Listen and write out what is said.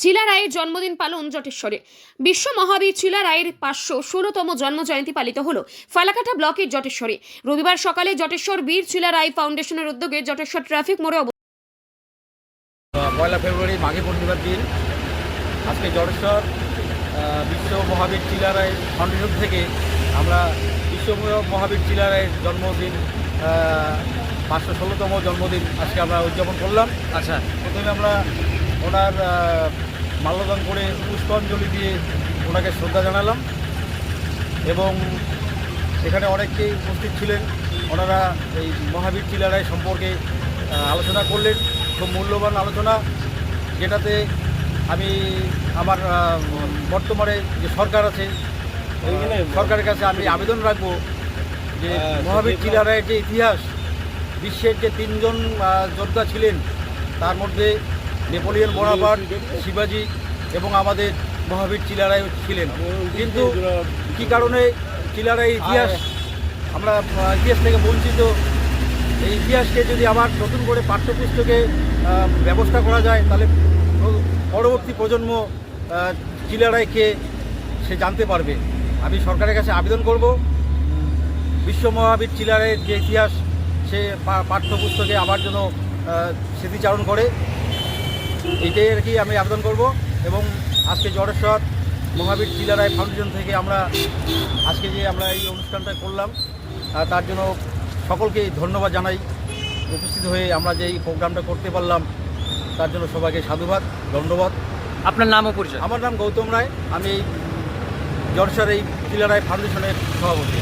চিলা রায়ের জন্মদিন পালন জটেশ্বরে। বিশ্ব মহাবীর চিলা রায়ের 516তম জন্মজয়ন্তী পালিত হলো ফালাকাটা ব্লকের জটেশ্বরে। রবিবার সকালে জটেশ্বর বীর চিলা রায় ফাউন্ডেশনের উদ্যোগে জটেশ্বর ট্রাফিক মোড়ে পয়লা ফেব্রুয়ারি মাঘী পূর্ণিমার দিন আজকে জটেশ্বর বিশ্ব মহাবীর চিলা রায় ফাউন্ডেশন থেকে আমরা বিশ্ব মহাবীর চিলা রায়ের জন্মদিন 516তম জন্মদিন আজকে আমরা উদযাপন করলাম। আচ্ছা, প্রথমে আমরা ওনার মাল্যদান করে পুষ্পাঞ্জলি দিয়ে ওনাকে শ্রদ্ধা জানালাম এবং এখানে অনেকেই উপস্থিত ছিলেন। ওনারা এই মহাবীর চিলা রায় সম্পর্কে আলোচনা করলেন, খুব মূল্যবান আলোচনা, যেটাতে আমি আমার বর্তমানে যে সরকার আছে সরকারের কাছে আমি আবেদন রাখবো যে মহাবীর চিলা রায়ের যে ইতিহাস, বিশ্বের যে 3 জন যোদ্ধা ছিলেন তার মধ্যে নেপোলিয়ন বোনাপার্ট, শিবাজি এবং আমাদের মহাবীর চিলা রায় ছিলেন। কিন্তু কী কারণে চিলা রায়ের ইতিহাস আমরা ইতিহাস থেকে বঞ্চিত? এই ইতিহাসকে যদি আবার নতুন করে পাঠ্যপুস্তকে ব্যবস্থা করা যায় তাহলে পরবর্তী প্রজন্ম চিলা রায়কে সে জানতে পারবে। আমি সরকারের কাছে আবেদন করব বিশ্ব মহাবীর চিলা রায়ের যে ইতিহাস সে পাঠ্যপুস্তকে আবার যেন স্মৃতিচারণ করে, এটাই আর কি আমি আবেদন করব। এবং আজকে জটেশ্বর মহাবীর চিলা রায় ফাউন্ডেশন থেকে আমরা আজকে যে আমরা এই অনুষ্ঠানটা করলাম তার জন্য সকলকে ধন্যবাদ জানাই। উপস্থিত হয়ে আমরা যে এই প্রোগ্রামটা করতে পারলাম তার জন্য সবাইকে সাধুবাদ, ধন্যবাদ। আপনার নাম ও পরিচয়? আমার নাম গৌতম রায়, আমি জটেশ্বর এই চিলা রায় ফাউন্ডেশনের সভাপতি।